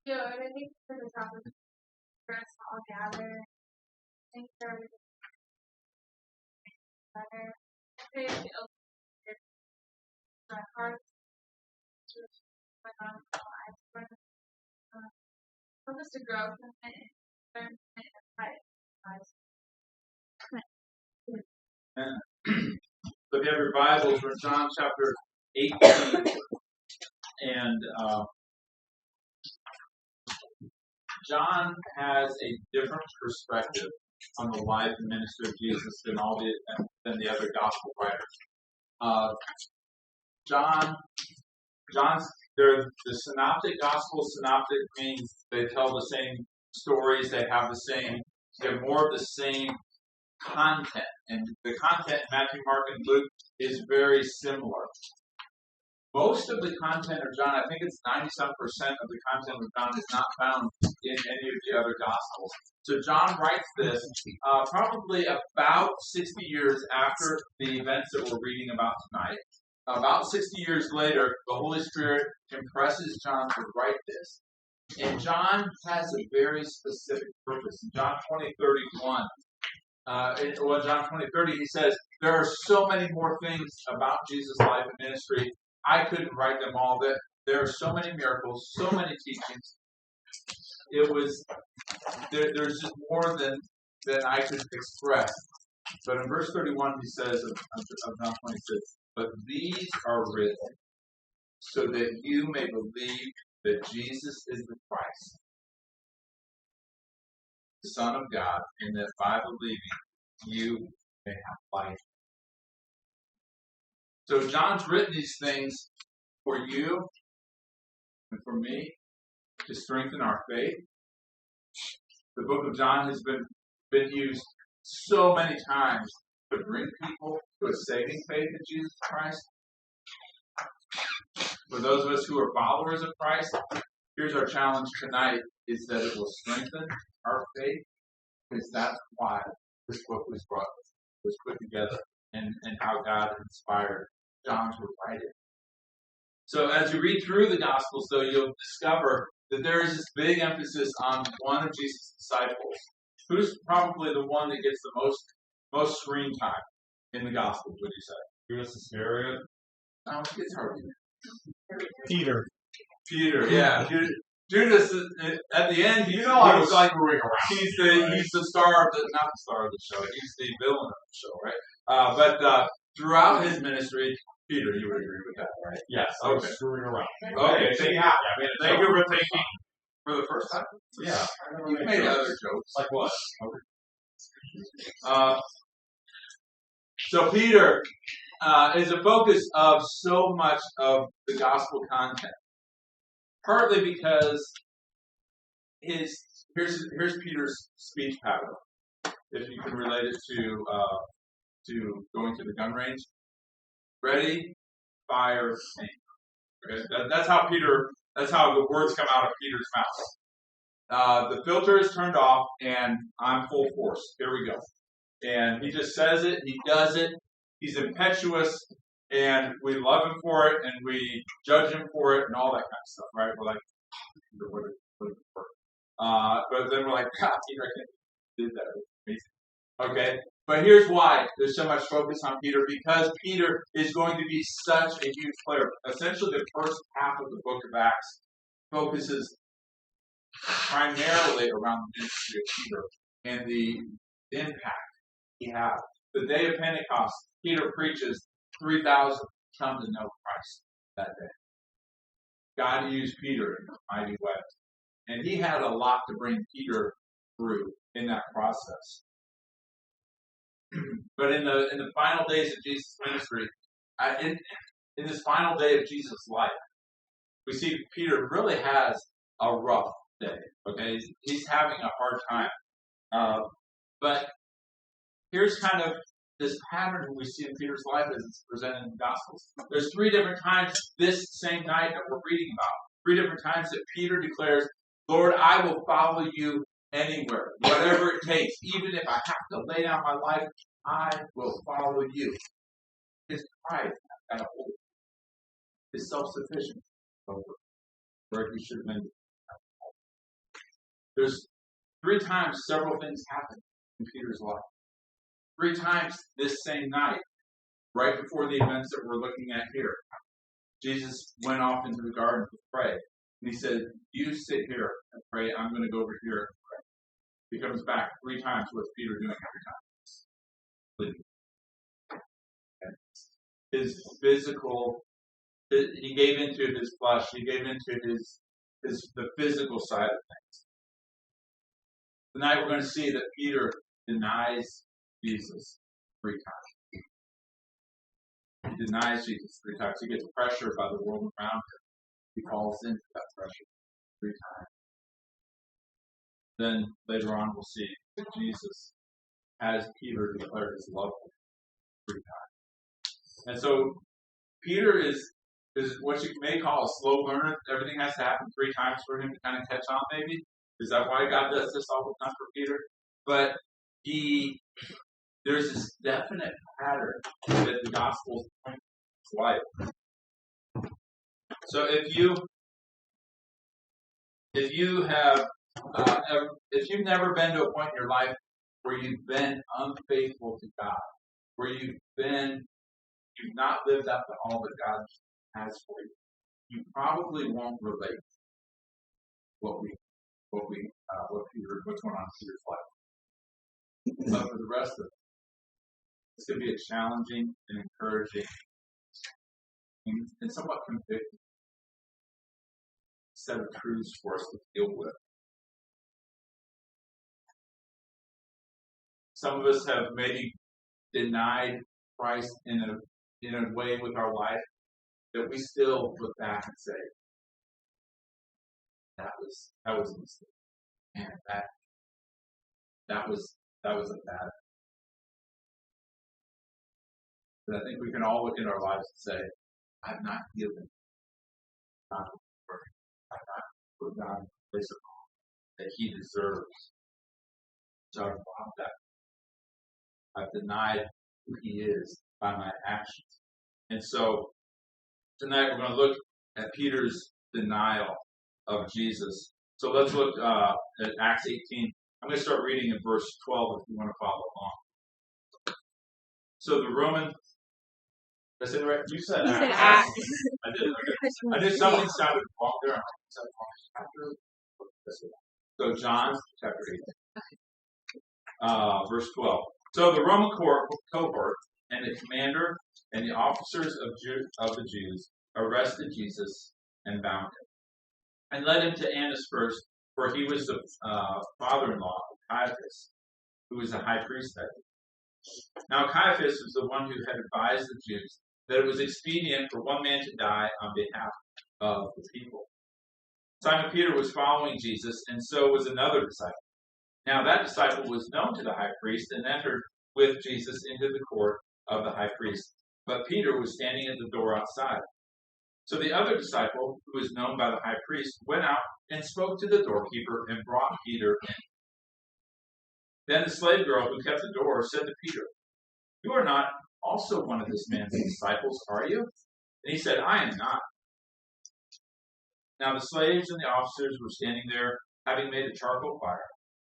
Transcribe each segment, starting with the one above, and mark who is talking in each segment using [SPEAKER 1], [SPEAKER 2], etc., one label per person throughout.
[SPEAKER 1] Yeah, and I think for the topic for us to all gather, I think there was better. I pray that we open our hearts to what's going on in our lives. Help us to grow from it and learn from it and apply it to our lives.
[SPEAKER 2] So if you have your Bibles, we're in John chapter 18, and John has a different perspective on the life and ministry of Jesus than the other gospel writers. The synoptic gospel. Synoptic means they tell the same stories. They have more of the same content, and the content in Matthew, Mark, and Luke is very similar. Most of the content of John, I think it's 97% of the content of John, is not found in any of the other Gospels. So John writes this probably about 60 years after the events that we're reading about tonight. About 60 years later, the Holy Spirit impresses John to write this. And John has a very specific purpose. In John 20:31, John 20:30, he says, there are so many more things about Jesus' life and ministry. I couldn't write them all. There are so many miracles, so many teachings. There's just more than I could express. But in verse 31, he says of John 26, but these are written so that you may believe that Jesus is the Christ, the Son of God, and that by believing you may have life. So John's written these things for you and for me to strengthen our faith. The book of John has been used so many times to bring people to a saving faith in Jesus Christ. For those of us who are followers of Christ, here's our challenge tonight, is that it will strengthen our faith, because that's why this book was put together, and how God inspired John to write it. So as you read through the Gospels, though, you'll discover that there is this big emphasis on one of Jesus' disciples. Who's probably the one that gets the most screen time in the Gospels, would you say? Judas Iscariot? It's hard to
[SPEAKER 3] Peter,
[SPEAKER 2] yeah. Judas, at the end,
[SPEAKER 3] I was like moving around.
[SPEAKER 2] He's the star of not the star of the show. He's the villain of the show, right? But throughout his ministry, Peter, you would agree with that, right?
[SPEAKER 3] Yes.
[SPEAKER 2] Okay.
[SPEAKER 3] I was screwing around.
[SPEAKER 2] Okay.
[SPEAKER 3] Thank you for thinking.
[SPEAKER 2] For the first time?
[SPEAKER 3] Yeah.
[SPEAKER 2] You've made other jokes.
[SPEAKER 3] Like what?
[SPEAKER 2] So Peter is the focus of so much of the gospel content. Partly because here's Peter's speech pattern. If you can relate it to going to the gun range. Ready, fire, aim. Okay? That's how the words come out of Peter's mouth. The filter is turned off, and I'm full force. Here we go. And he just says it, he does it. He's impetuous, and we love him for it, and we judge him for it, and all that kind of stuff, right? We're like, but then we're like, God, Peter, I can't do that. Okay? But here's why there's so much focus on Peter, because Peter is going to be such a huge player. Essentially, the first half of the book of Acts focuses primarily around the ministry of Peter and the impact he had. The day of Pentecost, Peter preaches, 3,000 come to know Christ that day. God used Peter in a mighty way. And he had a lot to bring Peter through in that process. But in the final days of Jesus' ministry, in this final day of Jesus' life, we see Peter really has a rough day. Okay, he's having a hard time. But here's kind of this pattern we see in Peter's life as it's presented in the Gospels. There's 3 different times this same night that we're reading about. 3 different times that Peter declares, Lord, I will follow you anywhere, whatever it takes. Even if I have to lay down my life, I will follow you. His pride got a hold of him. His self-sufficiency over where he should have been. There's 3 times several things happen in Peter's life. 3 times this same night, right before the events that we're looking at here. Jesus went off into the garden to pray. And he said, you sit here and pray. I'm going to go over here and pray. He comes back 3 times. What's Peter doing every time? His physical, he gave into his flesh. He gave into the physical side of things. Tonight we're going to see that Peter denies Jesus 3 times. He denies Jesus 3 times. He gets pressured by the world around him. He falls into that pressure 3 times. Then later on we'll see that Jesus has Peter declare his love for him 3 times. And so Peter is what you may call a slow learner. Everything has to happen 3 times for him to kind of catch on, maybe. Is that why God does this all the time for Peter? But there's this definite pattern that the Gospels point to life. So if you've never been to a point in your life where you've been unfaithful to God, where you've not lived up to all that God has for you, you probably won't relate what's going on in Peter's life. But for the rest of it, it's going to be a challenging and encouraging and somewhat convicting set of truths for us to deal with. Some of us have maybe denied Christ in a way with our life that we still look back and say, that was a mistake. Man, that was a bad. But I think we can all look in our lives and say, I've not given God the praise. I've not put God in the place of honor that He deserves. So I've robbed that. I've denied who He is by my actions. And so tonight we're going to look at Peter's denial of Jesus. So let's look at Acts 18. I'm going to start reading in verse 12 if you want to follow along. So the Roman. I said right? You said Acts. I did. Okay. I did something sounded wrong there. So John chapter 18, verse 12. So the Roman cohort and the commander and the officers of the Jews arrested Jesus and bound him and led him to Annas first, for he was the father-in-law of Caiaphas, who was the high priest that day. Now Caiaphas was the one who had advised the Jews that it was expedient for one man to die on behalf of the people. Simon Peter was following Jesus, and so was another disciple. Now that disciple was known to the high priest and entered with Jesus into the court of the high priest. But Peter was standing at the door outside. So the other disciple, who was known by the high priest, went out and spoke to the doorkeeper and brought Peter in. Then the slave girl who kept the door said to Peter, "You are not also one of this man's disciples, are you?" And he said, "I am not." Now the slaves and the officers were standing there, having made a charcoal fire,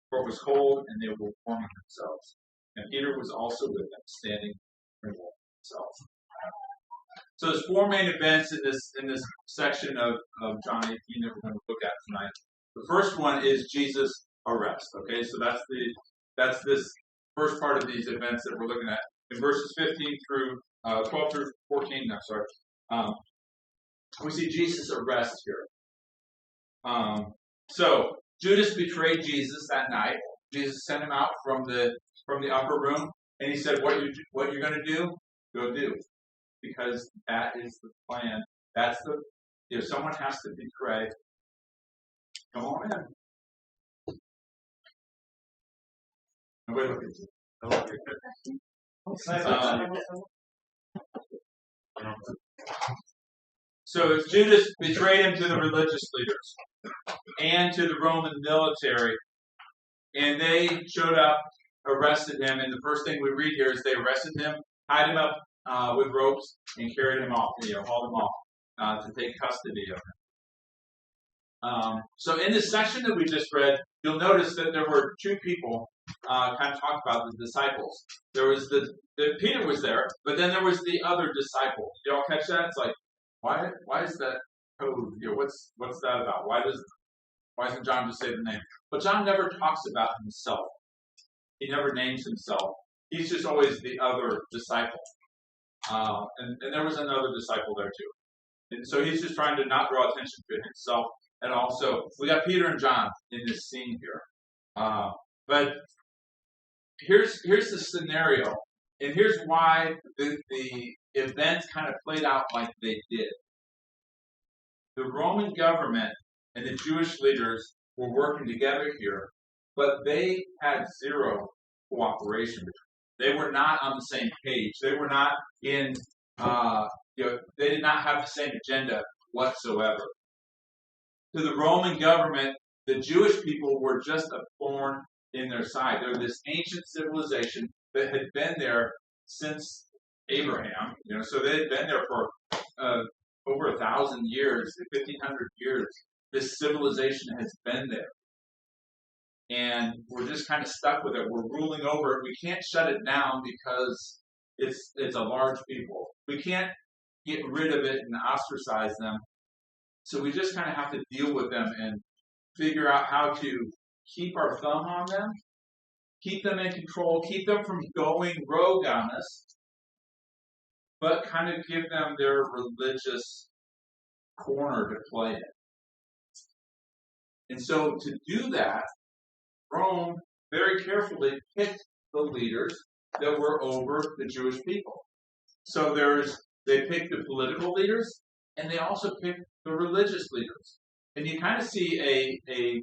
[SPEAKER 2] for it was cold and they were warming themselves. And Peter was also with them, standing and warming himself. So there's 4 main events in this section of John 18 that we're going to look at tonight. The first one is Jesus' arrest. Okay, so that's this first part of these events that we're looking at in verses 15 through 12 through 14. We see Jesus' arrest here. So Judas betrayed Jesus that night. Jesus sent him out from the upper room, and he said, "What you're going to do, go do." Because that is the plan. That's someone has to betray. Come on in. Nobody look at you. So Judas betrayed him to the religious leaders and to the Roman military, and they showed up, arrested him, and the first thing we read here is they arrested him, tied him up with ropes, and carried him off, hauled him off to take custody of So in this section that we just read, you'll notice that there were two people kind of talked about, the disciples. There was the Peter was there, but then there was the other disciple. Did y'all catch that? It's like, why is that code here? What's that about? Why doesn't John just say the name? But John never talks about himself. He never names himself. He's just always the other disciple. And there was another disciple there too. And so he's just trying to not draw attention to himself. And also, we got Peter and John in this scene here. But here's the scenario, and here's why the events kind of played out like they did. The Roman government and the Jewish leaders were working together here, but they had zero cooperation between them. They were not on the same page. They were not in, they did not have the same agenda whatsoever. To the Roman government, the Jewish people were just a thorn in their side. They were this ancient civilization that had been there since Abraham. So they had been there for over 1,000 years, 1,500 years. This civilization has been there. And we're just kind of stuck with it. We're ruling over it. We can't shut it down because it's a large people. We can't get rid of it and ostracize them. So we just kind of have to deal with them and figure out how to keep our thumb on them, keep them in control, keep them from going rogue on us, but kind of give them their religious corner to play in. And so to do that, Rome very carefully picked the leaders that were over the Jewish people. So they picked the political leaders, and they also picked the religious leaders. And you kind of see a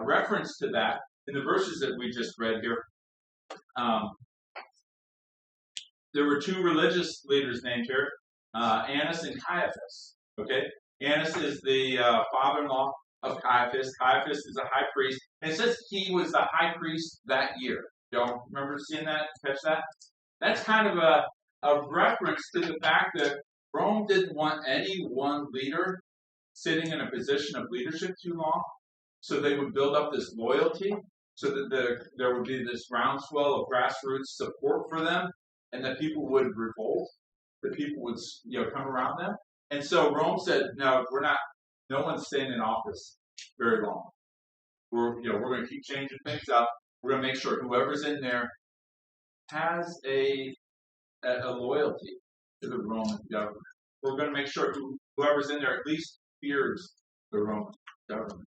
[SPEAKER 2] reference to that in the verses that we just read here. There were two religious leaders named here, Annas and Caiaphas. Okay, Annas is the father-in-law of Caiaphas. Caiaphas is a high priest. And it says he was the high priest that year. Y'all remember seeing that? Catch that? That's kind of a reference to the fact that Rome didn't want any one leader sitting in a position of leadership too long. So they would build up this loyalty so that there would be this groundswell of grassroots support for them, and that people would revolt. The people would come around them. And so Rome said, no, no one's staying in office very long. We're going to keep changing things up. We're going to make sure whoever's in there has a loyalty to the Roman government. We're going to make sure whoever's in there at least fears the Roman government.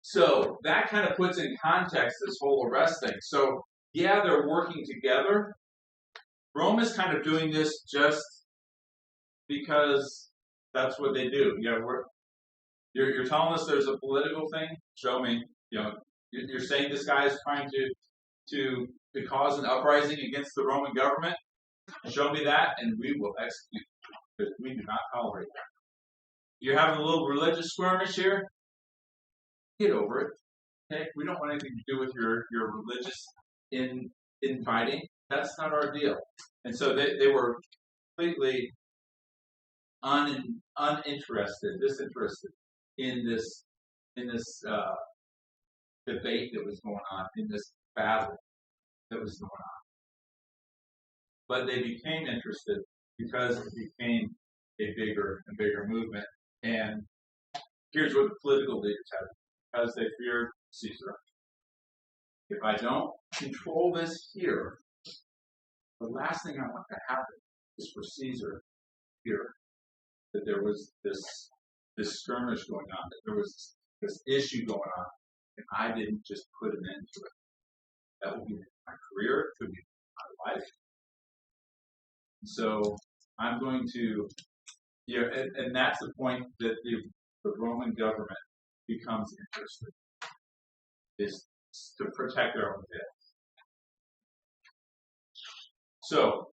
[SPEAKER 2] So that kind of puts in context this whole arrest thing. So yeah, they're working together. Rome is kind of doing this just because that's what they do. You're telling us there's a political thing. Show me. You're saying this guy is trying to cause an uprising against the Roman government. Show me that, and we will execute. Because we do not tolerate that. You're having a little religious skirmish here. Get over it. Okay, we don't want anything to do with your religious infighting. That's not our deal. And so they were completely disinterested in this debate that was going on, in this battle that was going on. But they became interested because it became a bigger and bigger movement. And here's what the political leaders had: because they feared Caesar. If I don't control this here, the last thing I want to happen is for Caesar here that there was this skirmish going on, that there was this issue going on, and I didn't just put an end to it. That would be my career, it could be my life. So I'm going to, and that's the point that the Roman government becomes interested, is to protect their own tails. So,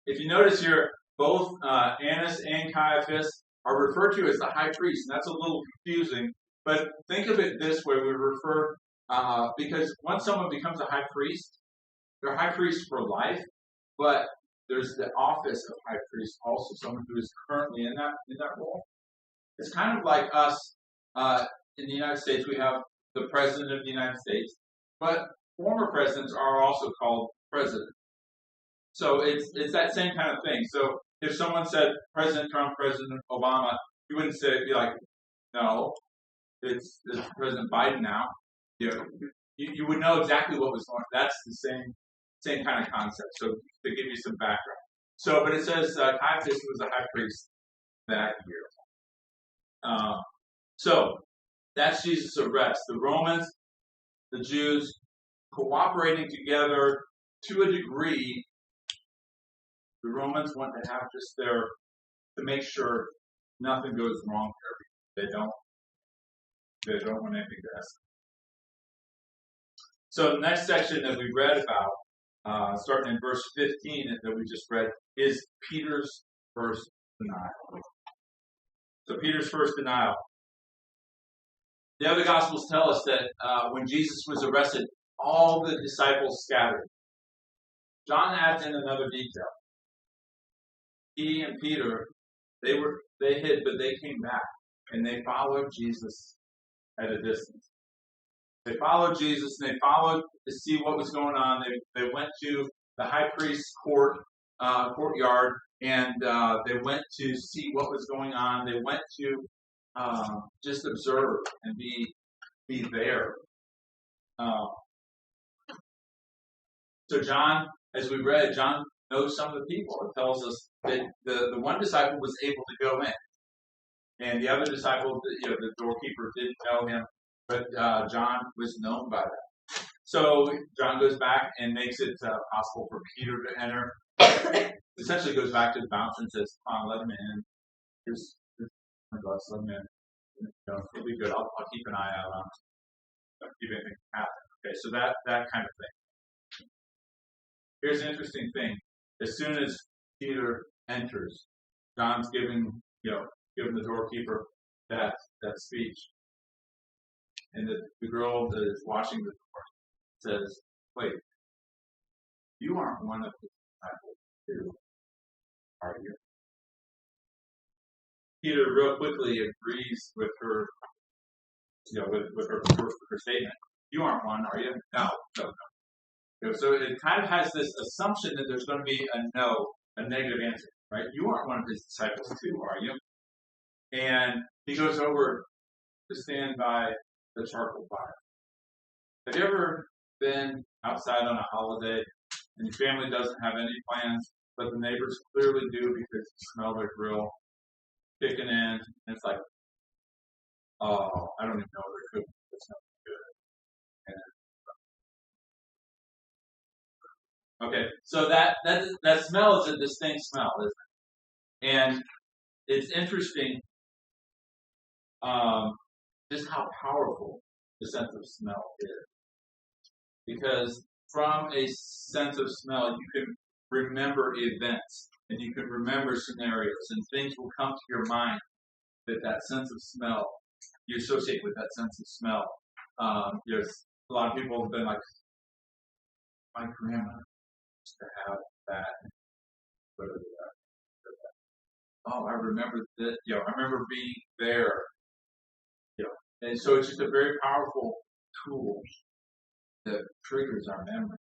[SPEAKER 2] if you notice here, both Annas and Caiaphas are referred to as the high priest, and that's a little confusing, but think of it this way: we refer, because once someone becomes a high priest, they're high priest for life, but there's the office of high priest also, someone who is currently in that role. It's kind of like us in the United States. We have the President of the United States, but former presidents are also called president. So it's that same kind of thing. So if someone said President Trump, President Obama, you wouldn't be like, no, it's President Biden now. You would know exactly what was going on. That's the same kind of concept. So to give you some background. So, but it says Caiaphas was the high priest that year. So that's Jesus' arrest. The Romans, the Jews, cooperating together to a degree. The Romans want to have just to make sure nothing goes wrong there. They don't want anything to happen. So the next section that we read about, starting in verse 15 that we just read, is Peter's first denial. So Peter's first denial. The other Gospels tell us that when Jesus was arrested, all the disciples scattered. John adds in another detail. He and Peter, they hid, but they came back, and they followed Jesus at a distance. They followed Jesus, and they followed to see what was going on. They went to the high priest's courtyard, and they went to see what was going on. They went to just observe and be there. So John, as we read, John knows some of the people. It tells us that the one disciple was able to go in, and the other disciple, the doorkeeper, didn't know him, but John was known by that. So John goes back and makes it possible for Peter to enter. Essentially goes back to the bouncer and says, "Come on, let him in. Here's my glass, let him in. It'll be good. I'll keep an eye out on him. Don't keep anything happen." Okay, so that kind of thing. Here's an interesting thing. As soon as Peter enters, John's giving the doorkeeper that speech. And the girl that is washing the door says, "Wait, you aren't one of the disciples too, are you?" Peter real quickly agrees with her, with her statement. "You aren't one, are you?" No. So it kind of has this assumption that there's going to be a negative answer, right? "You aren't one of his disciples too, are you?" And he goes over to stand by the charcoal fire. Have you ever been outside on a holiday and your family doesn't have any plans, but the neighbors clearly do because you smell their grill kicking in, and it's like, oh, I don't even know what they're cooking. It smells good. Okay, so that smell is a distinct smell, isn't it? And it's interesting just how powerful the sense of smell is. Because from a sense of smell, you can remember events, and you can remember scenarios, and things will come to your mind that sense of smell, you associate with that sense of smell. There's a lot of people have been like, my grandma used to have that. Oh, I remember that. I remember being there. And so it's just a very powerful tool that triggers our memory.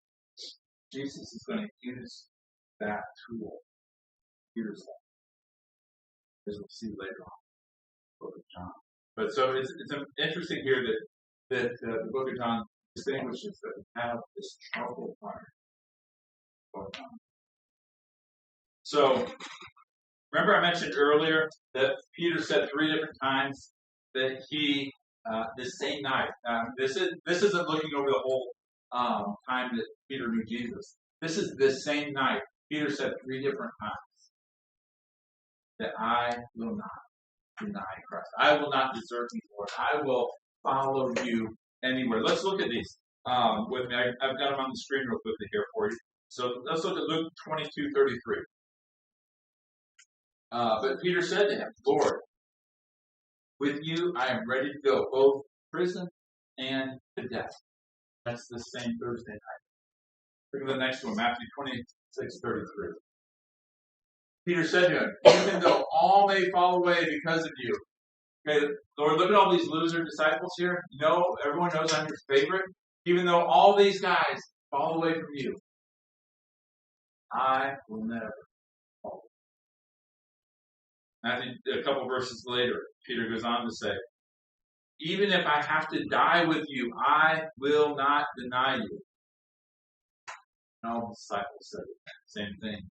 [SPEAKER 2] Jesus is going to use that tool. Here's that, as we'll see later on in the book of John. But so it's interesting here that the book of John distinguishes that we have this charcoal fire going on. So remember I mentioned earlier that Peter said 3 different times that he this same night. This isn't looking over the whole time that Peter knew Jesus. This is this same night. Peter said 3 different times that I will not deny Christ. I will not desert you, Lord. I will follow you anywhere. Let's look at these with me. I've got them on the screen real quickly here for you. So let's look at Luke 22:33. But Peter said to him, "Lord, with you I am ready to go, both prison and to death." That's the same Thursday night. Look at the next one, Matthew 26:33. Peter said to him, "Even though all may fall away because of you, Okay, Lord, look at all these loser disciples here. You know, everyone knows I'm your favorite. Even though all these guys fall away from you, I will never fall. I think a couple verses later, Peter goes on to say, even if I have to die with you, I will not deny you. And all the disciples said the same thing.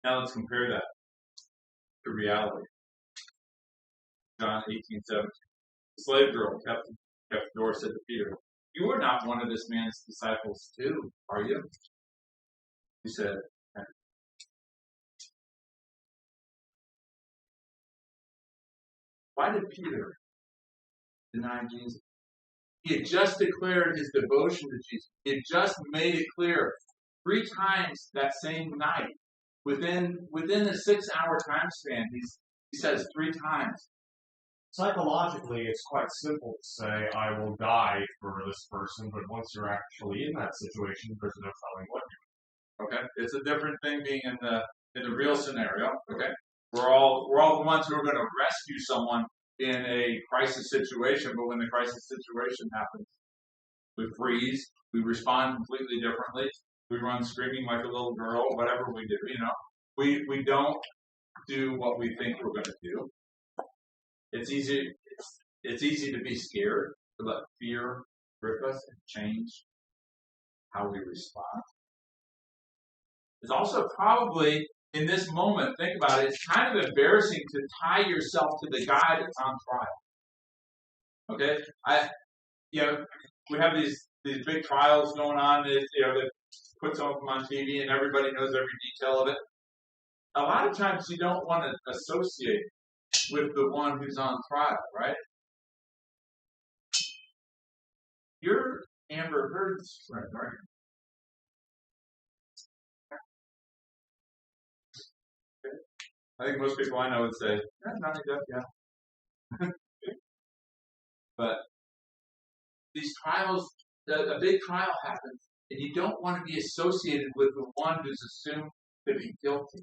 [SPEAKER 2] Now let's compare that to reality. John 18:17. The slave girl kept the door, said to Peter, you are not one of this man's disciples too, are you? He said, why did Peter deny Jesus? He had just declared his devotion to Jesus. He had just made it clear 3 times that same night. Within the 6-hour time span, he says 3 times.
[SPEAKER 3] Psychologically, it's quite simple to say, I will die for this person, but once you're actually in that situation, there's no telling what you're
[SPEAKER 2] Okay? It's a different thing being in the real scenario. Okay? We're all the ones who are going to rescue someone in a crisis situation, but when the crisis situation happens, we freeze, we respond completely differently, we run screaming like a little girl, whatever we do, We don't do what we think we're going to do. It's easy to be scared, to let fear grip us and change how we respond. It's also probably, in this moment, think about it, it's kind of embarrassing to tie yourself to the guy that's on trial. Okay? We have these big trials going on, they put some of them on TV and everybody knows every detail of it. A lot of times you don't want to associate with the one who's on trial, right? You're Amber Heard's friend, right? I think most people I know would say, Johnny Depp, yeah. But these trials, a big trial happens, and you don't want to be associated with the one who's assumed to be guilty.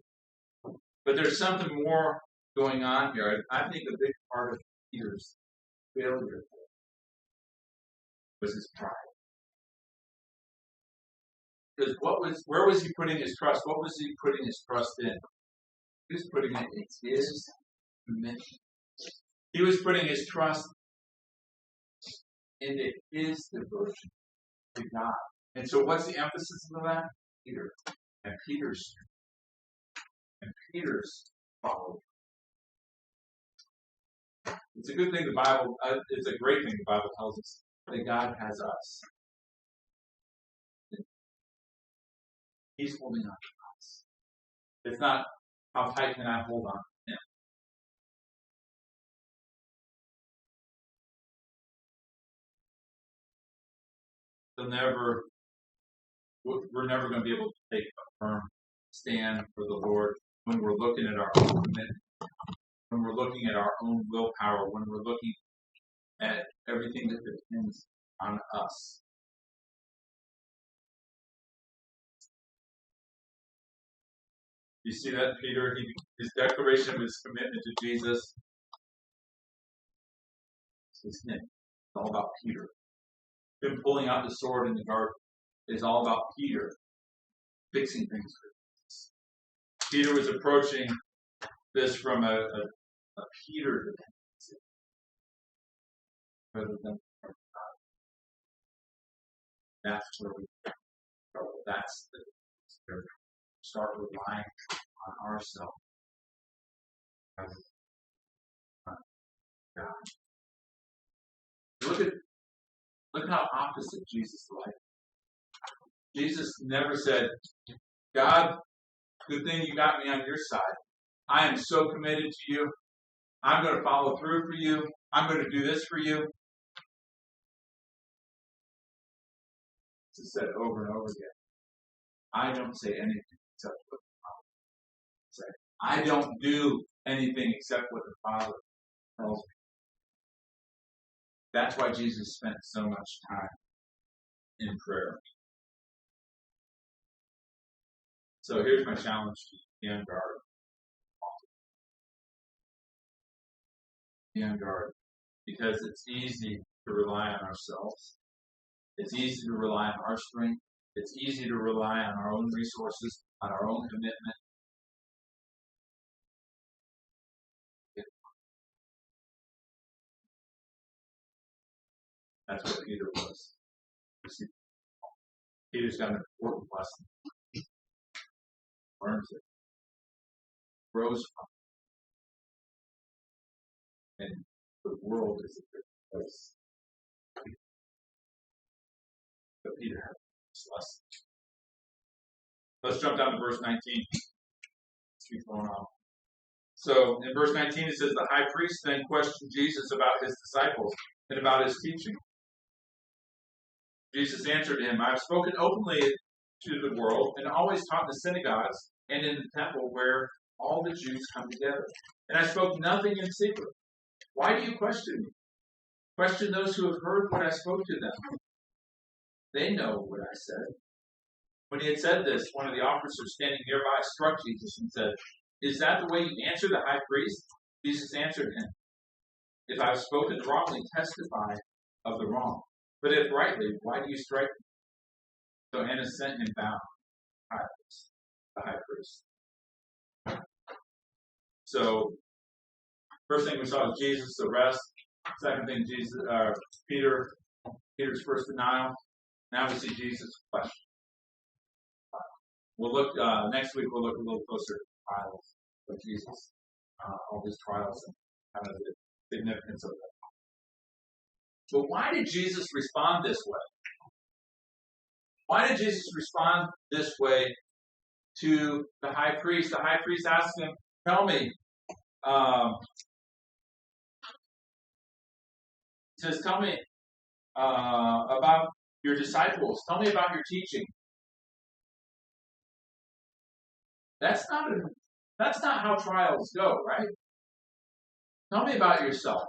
[SPEAKER 2] But there's something more going on here. I think a big part of Peter's failure was his pride. Because where was he putting his trust? What was he putting his trust in? He was putting it in his mission. He was putting his trust into his devotion to God. And so what's the emphasis of that? Peter. And Peter's followed. It's a good thing it's a great thing the Bible tells us that God has us. He's holding on to us. It's not how tight can I hold on to him. We're never going to be able to take a firm stand for the Lord when we're looking at our own commitment, when we're looking at our own willpower, when we're looking at everything that depends on us. You see that, Peter? His declaration of his commitment to Jesus is him. It's all about Peter. Him pulling out the sword in the garden is all about Peter fixing things for Jesus. Peter was approaching this from a Peter dependency rather than from God. That's where we go. That's the start relying on ourselves as God. Look how opposite Jesus was. Jesus never said, God, good thing you got me on your side. I am so committed to you. I'm going to follow through for you. I'm going to do this for you. It's said over and over again. I don't say anything except what the Father says. I don't do anything except what the Father tells me. That's why Jesus spent so much time in prayer. So here's my challenge to you, and our Be on guard. Because it's easy to rely on ourselves. It's easy to rely on our strength. It's easy to rely on our own resources, on our own commitment. That's what Peter was. Peter's got an important lesson. Learns it. Grows from it. And the world is a good place. But Peter had this lesson. Let's jump down to verse 19. Let's keep going on. So in verse 19 it says, the high priest then questioned Jesus about his disciples and about his teaching. Jesus answered him, I have spoken openly to the world and always taught in the synagogues and in the temple where all the Jews come together. And I spoke nothing in secret. Why do you question me? Question those who have heard what I spoke to them. They know what I said. When he had said this, one of the officers standing nearby struck Jesus and said, is that the way you answer the high priest? Jesus answered him, if I have spoken wrongly, testify of the wrong. But if rightly, why do you strike me? So Annas sent him bound, the high priest. So, first thing we saw was Jesus' arrest. Second thing, Peter's first denial. Now we see Jesus' question. We'll look next week. We'll look a little closer at the trials of Jesus, all his trials and kind of the significance of them. But why did Jesus respond this way? Why did Jesus respond this way to the high priest? The high priest asked him, tell me, he says, tell me about your disciples. Tell me about your teaching. That's not how trials go, right? Tell me about yourself.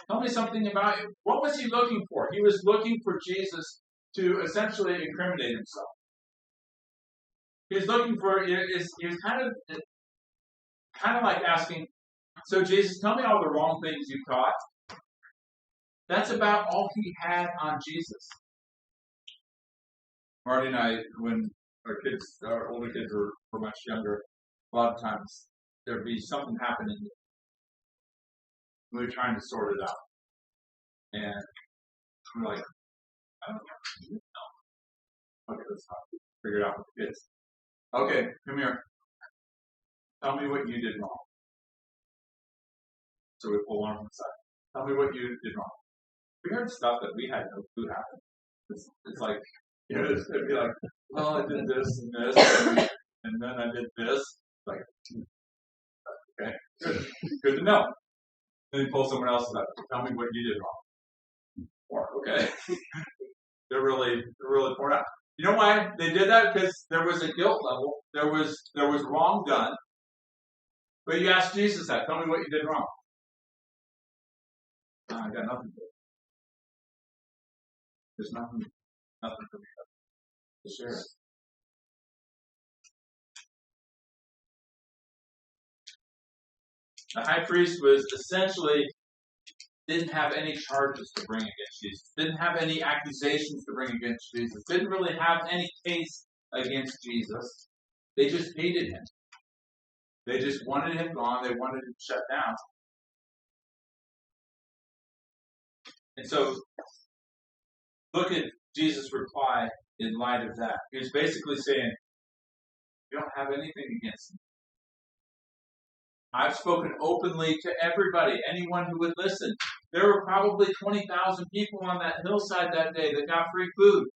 [SPEAKER 2] Tell me something about you. What was he looking for? He was looking for Jesus to essentially incriminate himself. He was looking for, he was kind of like asking, so Jesus, tell me all the wrong things you taught. That's about all he had on Jesus. Marty and I, when our older kids were much younger, a lot of times there'd be something happening. We were trying to sort it out. And we're like, I don't know. Okay, let's figure it out with the kids. Okay, come here. Tell me what you did wrong. So we pull one from the side. Tell me what you did wrong. We heard stuff that we had no clue happened. It's like, it'd be like, well, I did this and this, and then I did this. Like, okay, good to know. Then you pull someone else up. Tell me what you did wrong. Or, okay. They're really poured out. You know why they did that? Because there was a guilt level. There was wrong done. But you asked Jesus that. Tell me what you did wrong. I got nothing to do. There's nothing for me to share. The high priest was essentially didn't have any charges to bring against Jesus, didn't have any accusations to bring against Jesus, didn't really have any case against Jesus. They just hated him. They just wanted him gone. They wanted him shut down. And so, look at Jesus' reply in light of that. He was basically saying, you don't have anything against me. I've spoken openly to everybody, anyone who would listen. There were probably 20,000 people on that hillside that day that got free food.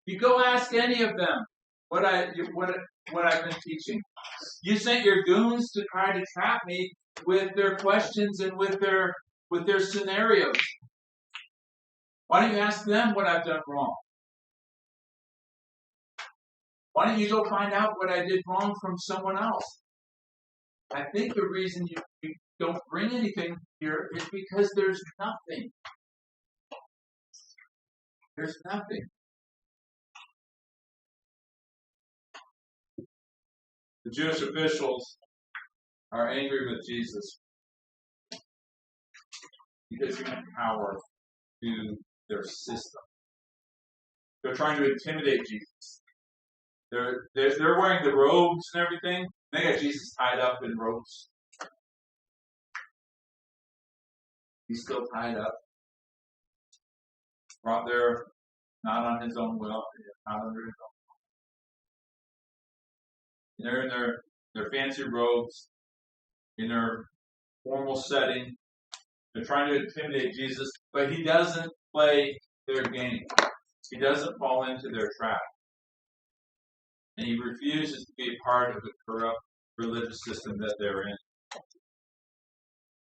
[SPEAKER 2] You go ask any of them what I've been teaching. You sent your goons to try to trap me with their questions and with their scenarios. Why don't you ask them what I've done wrong? Why don't you go find out what I did wrong from someone else? I think the reason you don't bring anything here is because there's nothing. There's nothing. The Jewish officials are angry with Jesus because he went power to their system. They're trying to intimidate Jesus. They're wearing the robes and everything. They got Jesus tied up in ropes. He's still tied up. Brought there not on his own will, not under his own. And they're in their fancy robes, in their formal setting. They're trying to intimidate Jesus, but he doesn't play their game. He doesn't fall into their trap. And he refuses to be a part of the corrupt religious system that they're in.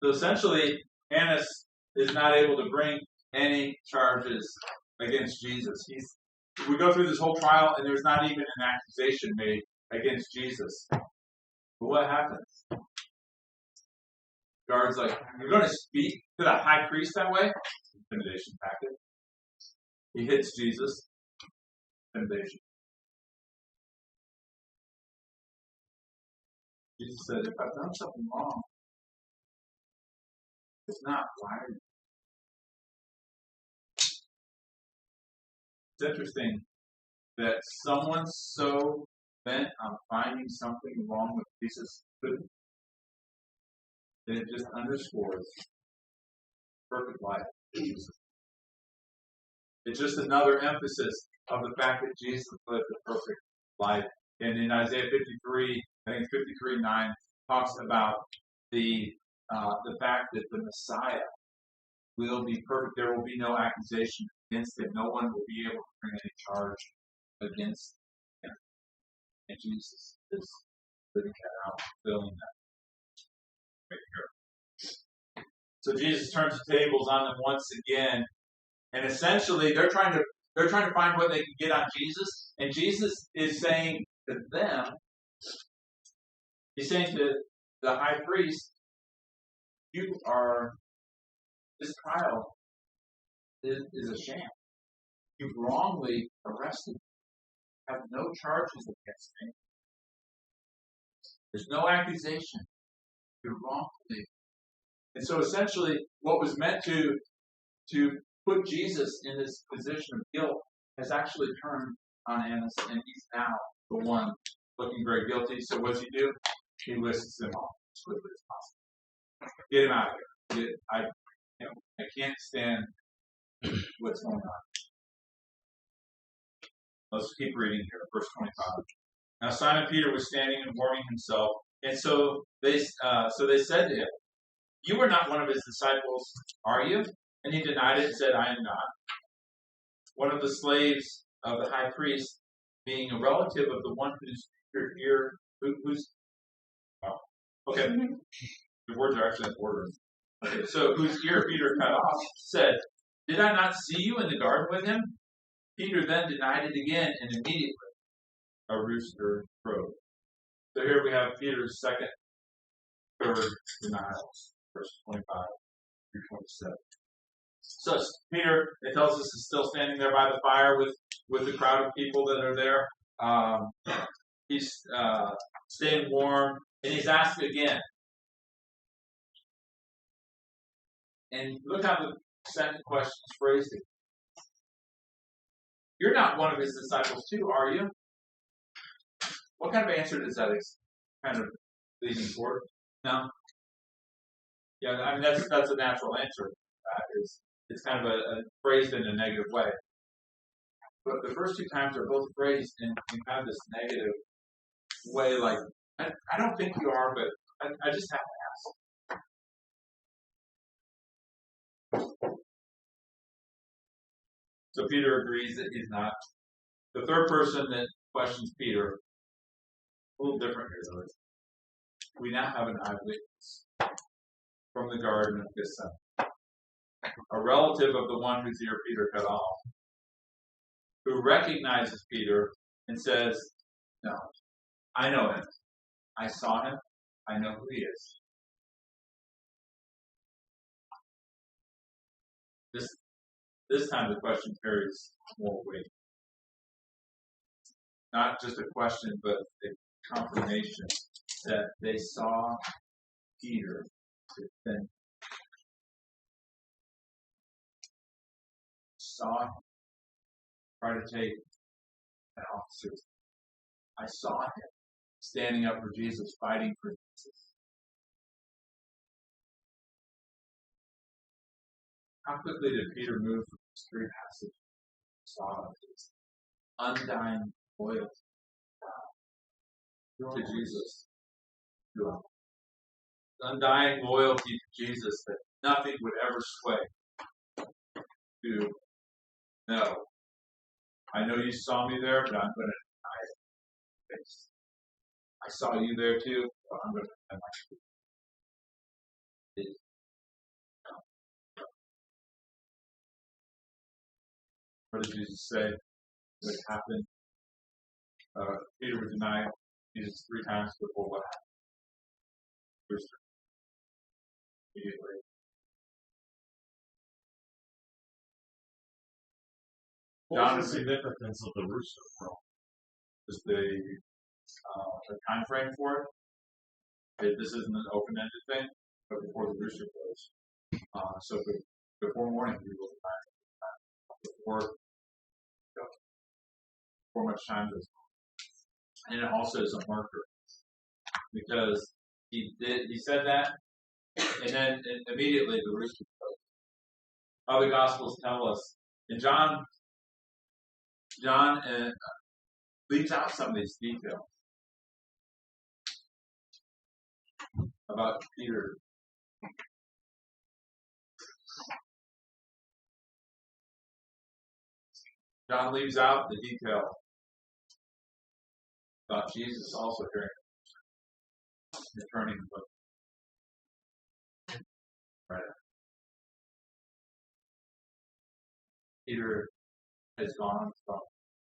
[SPEAKER 2] So essentially, Annas is not able to bring any charges against Jesus. We go through this whole trial, and there's not even an accusation made against Jesus. But what happens? Guard's like, you're going to speak to the high priest that way? Intimidation tactic. He hits Jesus. Intimidation. Jesus said, if I've done something wrong, it's not why. It's interesting that someone so bent on finding something wrong with Jesus couldn't. And it just underscores perfect life of Jesus. It's just another emphasis of the fact that Jesus lived a perfect life. And in Isaiah 53, I think 53:9 talks about the fact that the Messiah will be perfect. There will be no accusation against him. No one will be able to bring any charge against him. And Jesus is living that out, fulfilling that right here. So Jesus turns the tables on them once again, and essentially they're trying to find what they can get on Jesus, and Jesus is saying to them, he's saying to the high priest, this trial is a sham. You've wrongly arrested me. You have no charges against me. There's no accusation. You're wrongfully. And so essentially, what was meant to put Jesus in this position of guilt has actually turned on Annas, and he's now the one looking very guilty. So what does he do? He lists him off as quickly as possible. Get him out of here. I can't stand what's going on. Let's keep reading here, verse 25. Now Simon Peter was standing and warming himself, and so they said to him, "You are not one of his disciples, are you?" And he denied it and said, "I am not." One of the slaves of the high priest, being a relative of the one whose okay, the words are actually in order. Okay, so whose ear Peter cut off, said, "Did I not see you in the garden with him?" Peter then denied it again, and immediately a rooster crowed. So here we have Peter's third denials, verse 25 through 27. So Peter, it tells us, is still standing there by the fire with the crowd of people that are there. He's staying warm, and he's asked again. And look how the second question is phrased. You're not one of his disciples too, are you? What kind of answer does that kind of leading toward? No? Yeah, I mean, that's a natural answer. It's kind of a phrased in a negative way. But the first two times are both phrased in kind of this negative way, like, I don't think you are, but I just have to ask. So Peter agrees that he's not. The third person that questions Peter, a little different here, though. We now have an eyewitness from the Garden of Gethsemane, a relative of the one whose ear Peter cut off, who recognizes Peter and says, "No, I know him. I saw him. I know who he is." This time the question carries more weight. Not just a question, but a confirmation that they saw Peter then saw him try to take an officer. I saw him standing up for Jesus, fighting for Jesus. How quickly did Peter move from the street passage? Saw his undying loyalty to Jesus. Undying loyalty to Jesus that nothing would ever sway. To no. I know you saw me there, but I'm going to deny it. I saw you there too, but I'm going to deny it. What did Jesus say would happen? Peter would deny Jesus 3 times before what happened? Rooster. Immediately.
[SPEAKER 3] What was the significance of the rooster crow?
[SPEAKER 2] Was the time frame for it? This isn't an open-ended thing, but before the rooster crows. So before morning, we will deny before much time goes on. And it also is a marker because he said that, and then immediately the rooster crows. Other gospels tell us, and John leaves out some of these details about Peter. John leaves out the detail about Jesus also hearing returning the book. Right. Peter has gone from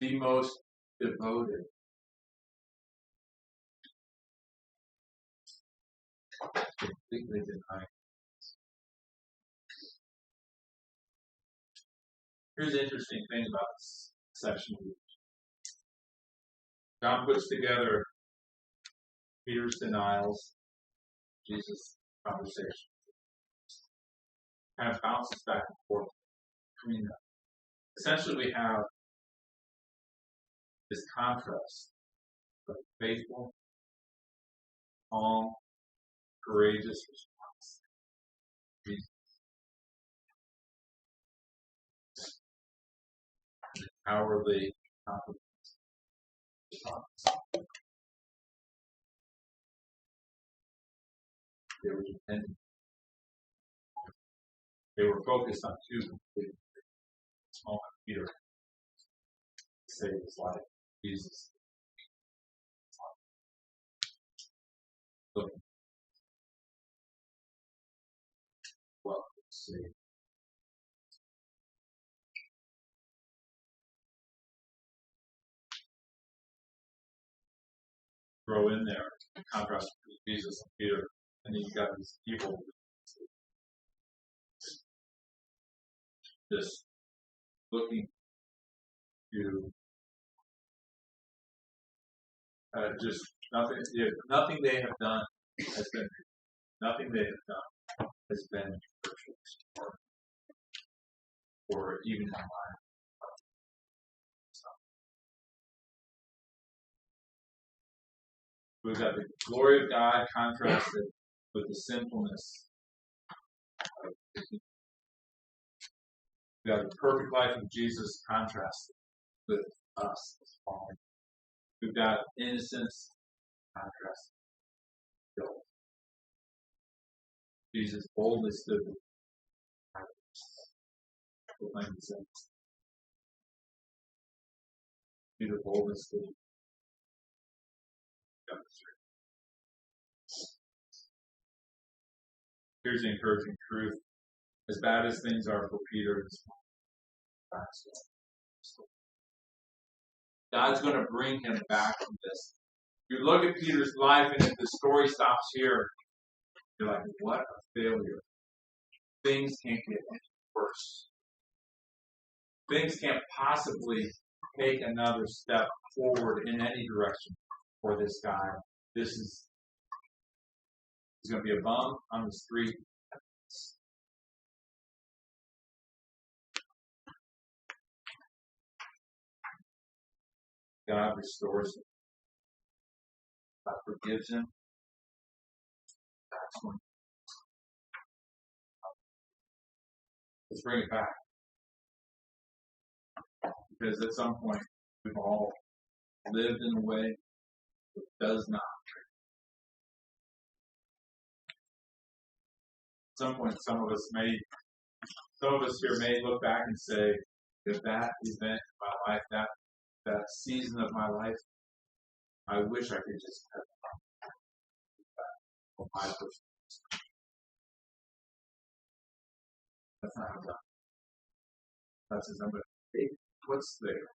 [SPEAKER 2] the most devoted completely denying. Here's the interesting thing about this section. John puts together Peter's denials, Jesus' conversation. Kind of bounces back and forth between them. Essentially, we have this contrast of faithful, calm, courageous response. Jesus. Cowardly confidence. They were dependent. They were focused on 2 completely small Peter saved his life. Jesus. Look. Well, let's see. Throw in there the contrast between Jesus and Peter, and then you got these people just looking to just nothing they have done has been virtuous or even in line. We've got the glory of God contrasted with the sinfulness of the people. We've got the perfect life of Jesus contrasted with us as fallen. We've got innocence contrasted with guilt. Jesus boldly stood with proclaimed his sins. Peter boldly stood. Here's the encouraging truth. As bad as things are for Peter, God's going to bring him back from this. You look at Peter's life, and if the story stops here, you're like, what a failure. Things can't get any worse. Things can't possibly take another step forward in any direction for this guy. This is He's going to be a bum on the street. God restores him. God forgives him. That's when. Let's bring it back. Because at some point, we've all lived in a way that does not. At some point, some of us here may look back and say, if that event in my life, that season of my life, I wish I could just have that. My person. That's not how God. That's his number. Hey, what's there?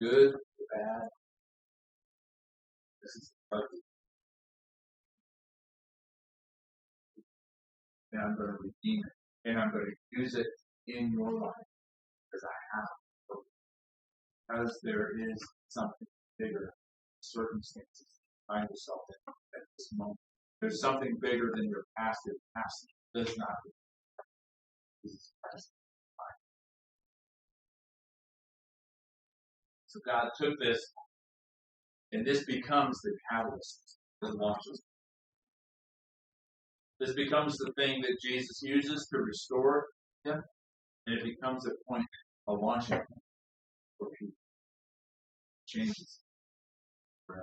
[SPEAKER 2] Good, bad. This is perfect. And I'm going to redeem it. And I'm going to use it in your life. Because I have. Because there is something bigger. Circumstances you find yourself in at this moment. There's something bigger than your past. Your past does not. Jesus Christ. So God took this, and this becomes the catalyst that launches. This becomes the thing that Jesus uses to restore him, and it becomes a point of launching for people. Changes. A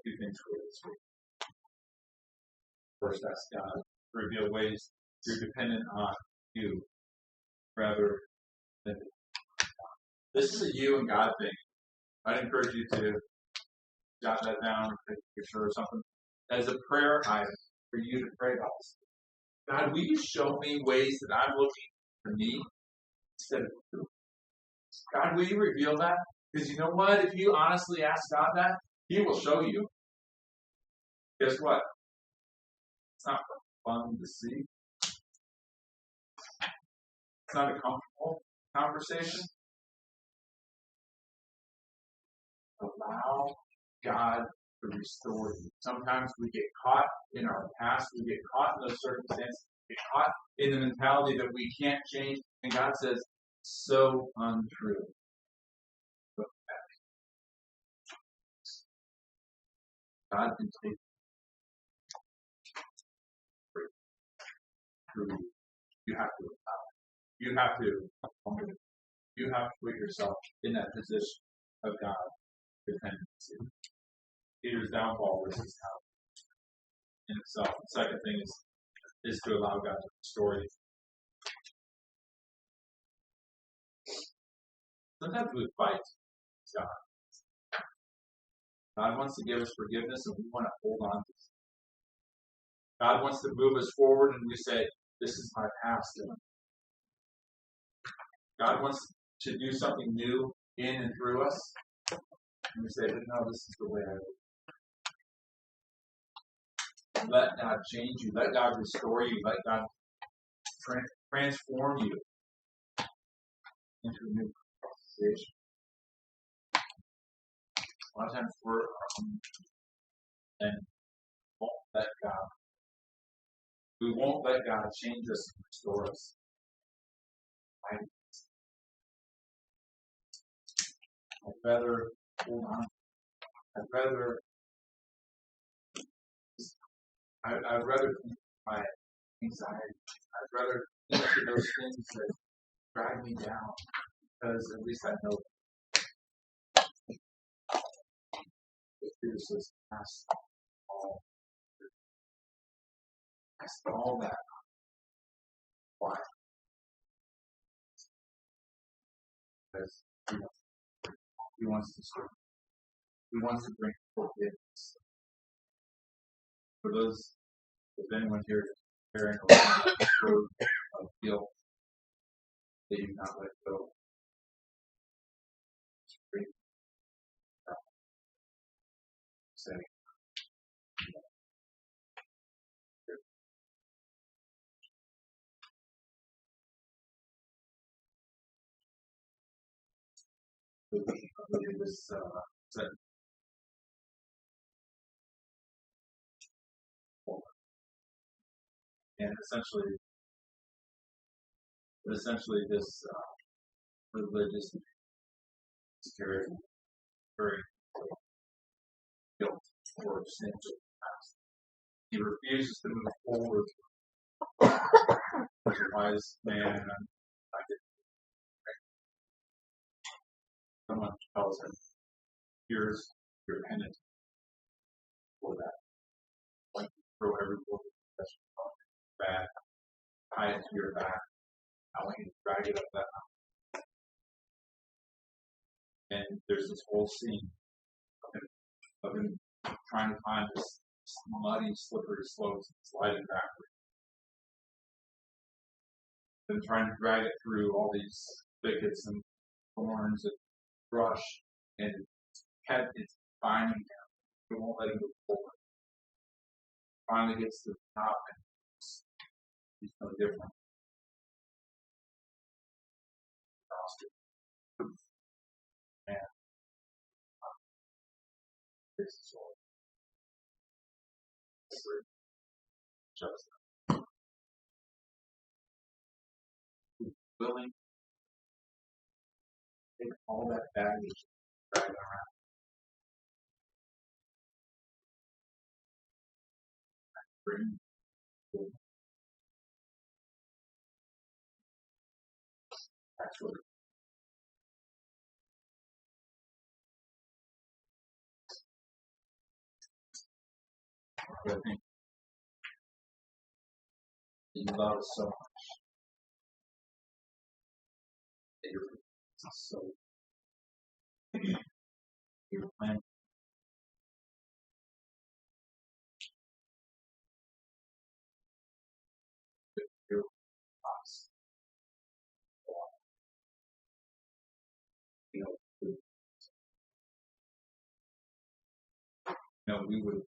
[SPEAKER 2] few things for this week. First, ask God to reveal ways you're dependent on you rather than this is a you and God thing. I'd encourage you to jot that down or take a picture or something as a prayer item for you to pray about this. God, will you show me ways that I'm looking for me instead of you? God, will you reveal that? Because you know what? If you honestly ask God that, he will show you. Guess what? It's not fun to see. It's not a comfortable conversation. Allow God to restore you. Sometimes we get caught in our past. We get caught in those circumstances. We get caught in the mentality that we can't change. And God says, so untrue. Look back. God can take you. You have to allow it. You have to put yourself in that position of God dependency. Peter's downfall was his house in itself. The second thing is to allow God to restore you. Sometimes we fight God. God wants to give us forgiveness and we want to hold on to it. God wants to move us forward and we say, this is my past. God wants to do something new in and through us. And we say, but no, this is the way I live. Let God change you. Let God restore you. Let God transform you into a new creation. A lot of times we're and won't let God. We won't let God change us and restore us. I'd rather hold on. I'd rather keep my anxiety. I'd rather think of those things that drag me down because at least I know that Jesus says, cast all that. Why? Because he wants to serve. He wants to bring forgiveness. For those, if anyone here is carrying a load of guilt that you've not let go, say, look at this sentence. And essentially this religious spirit very guilt or sin. He refuses to move forward as a wise man. I did. Someone tells him, "Here's your penance for that. Like throw every book that's bad, tie it to your back. I want you to drag it up that mountain." And there's this whole scene of him trying to find this muddy, slippery slopes and sliding backwards. And trying to drag it through all these thickets and thorns and brush, and it's binding him. It won't let him go forward. Finally gets to the top, and he's no different. And it's sword. Just willing to take all that baggage, drag it around. Bring actually I think you love it so much that you're so you're planning to do us. You know, we would